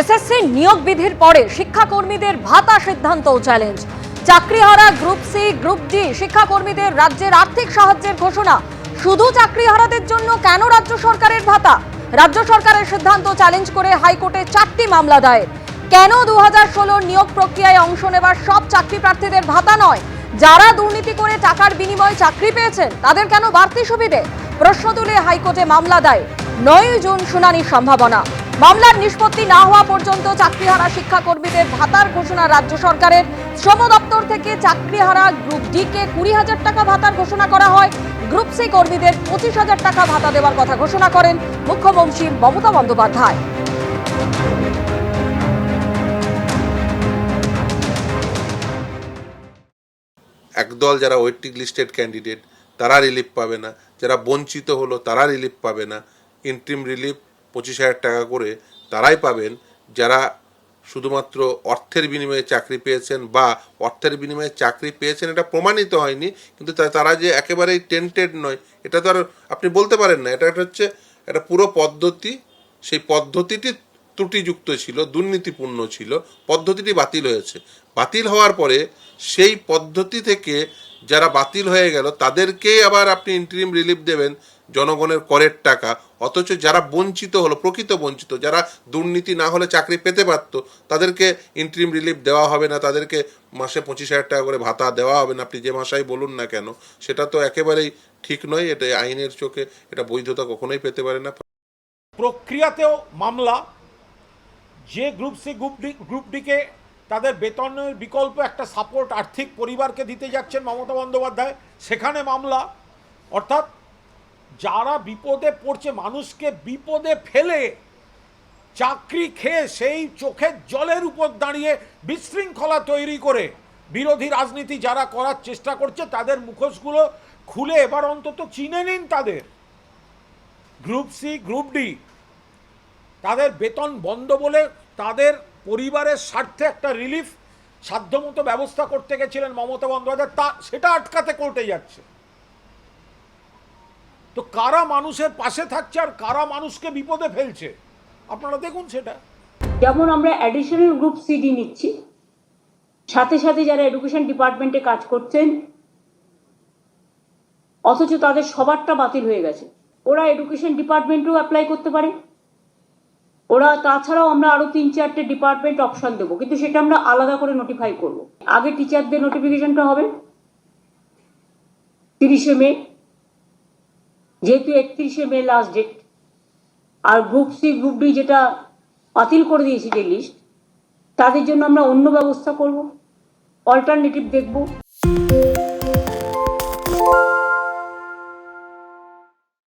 SSC নিয়োগ বিধির পরে শিক্ষাকর্মীদের ভাতা সিদ্ধান্ত চ্যালেঞ্জ। চাকরিহারা গ্রুপ সি গ্রুপ ডি শিক্ষাকর্মীদের রাজ্যের আর্থিক সাহায্যের ঘোষণা। শুধু চাকরিহারাদের জন্য কেন রাজ্য সরকারের ভাতা? রাজ্য সরকারের সিদ্ধান্ত চ্যালেঞ্জ করে হাইকোর্টে 4টি মামলা দায়ের। কেন 2016 নিয়োগ প্রক্রিয়ায় অংশ নেওয়ার সব চাকরি প্রার্থীদের ভাতা নয়? যারা দুর্নীতি করে টাকার বিনিময়ে চাকরি পেয়েছেন তাদের কেন বাড়তি সুবিধে? প্রশ্ন তুলে হাইকোর্টে মামলা দায়ের। 9 জুন শুনানির সম্ভাবনা। মামলার নিষ্পত্তি না হওয়া পর্যন্ত চাকরিহারা শিক্ষাকর্মীদের ভাতার ঘোষণা রাজ্য সরকারের। শ্রম দপ্তর থেকে চাকরিহারা গ্রুপ ডি কে 20,000 টাকা ভাতার ঘোষণা করা হয়। গ্রুপ সি কর্মীদের 25,000 টাকা ভাতা দেওয়ার কথা ঘোষণা করেন মুখ্যমন্ত্রী মমতা বন্দ্যোপাধ্যায়। একদল যারা ওয়েটিং লিস্টেড ক্যান্ডিডেট তারা রিলিফ পাবে না, যারা বঞ্চিত হলো তারা রিলিফ পাবে না। ইন্টারিম রিলিফ 25,000 টাকা করে তারাই পাবেন যারা শুধুমাত্র অর্থের বিনিময়ে চাকরি পেয়েছেন বা অর্থের বিনিময়ে চাকরি পেয়েছেন এটা প্রমাণিত হয়নি, কিন্তু তারা যে একেবারেই টেন্টেড নয় এটা তো আর আপনি বলতে পারেন না। এটা হচ্ছে একটা পুরো পদ্ধতি, সেই পদ্ধতিটি ত্রুটিযুক্ত ছিল, দুর্নীতিপূর্ণ ছিল, পদ্ধতিটি বাতিল হয়েছে। বাতিল হওয়ার পরে সেই পদ্ধতি থেকে যারা বাতিল হয়ে গেল তাদেরকে আবার আপনি ইন্টারিম রিলিফ দেবেন জনগণের করের টাকা, অথচ যারা বঞ্চিত হলো, প্রকৃত বঞ্চিত, যারা দুর্নীতি না হলে চাকরি পেতে পারত তাদেরকে ইন্টারিম রিলিফ দেওয়া হবে না, তাদেরকে মাসে 25,000 টাকা করে ভাতা দেওয়া হবে না। আপনি যে মাসাই বলুন না কেন সেটা তো একেবারেই ঠিক নয়। এটা আইনের চোখে এটা বৈধতা কখনোই পেতে পারে না। প্রক্রিয়াতেও মামলা, যে গ্রুপ সি গ্রুপ ডিকে তাদের বেতনের বিকল্প একটা সাপোর্ট আর্থিক পরিবারকে দিতে যাচ্ছেন মমতা বন্দ্যোপাধ্যায়, সেখানে মামলা। অর্থাৎ যারা বিপদে পড়ছে, মানুষকে বিপদে ফেলে চাকরি খেয়ে সেই চোখের জলের উপর দাঁড়িয়ে বিশৃঙ্খলা তৈরি করে বিরোধী রাজনীতি যারা করার চেষ্টা করছে তাদের মুখোশগুলো খুলে এবার অন্তত চিনে নিন। তাদের গ্রুপ সি গ্রুপ ডি তাদের বেতন বন্ধ বলে তাদের পরিবারের স্বার্থে একটা রিলিফ সাধ্যমতো ব্যবস্থা করতে গেছিলেন মমতা বন্দ্যোপাধ্যায়, সেটা আটকাতে কোর্টে যাচ্ছে। তো কারা মানুষের পাশে থাকছে আর কারা মানুষকে বিপদে ফেলছে আপনারা দেখুন সেটা। যেমন আমরা অ্যাডিশনাল গ্রুপ সিডি নিচ্ছি, সাথে সাথে যারা এডুকেশন ডিপার্টমেন্টে কাজ করছেন অথচ তাদের সবারটা বাতিল হয়ে গেছে, ওরা এডুকেশন ডিপার্টমেন্টেও অ্যাপ্লাই করতে পারে। ওরা তাছাড়াও আমরা আরো 3-4টে ডিপার্টমেন্ট অপশন দেবো, কিন্তু সেটা আমরা আলাদা করে নোটিফাই করব। আগে টিচারদের নোটিফিকেশনটা হবে 30শে মে, যেহেতু 31শে মে লাস্ট ডেট। আর গ্রুপ সি গ্রুপ ডি যেটা বাতিল করে দিয়েছি যে লিস্ট, তাদের জন্য আমরা অন্য ব্যবস্থা করব, অল্টারনেটিভ দেখব।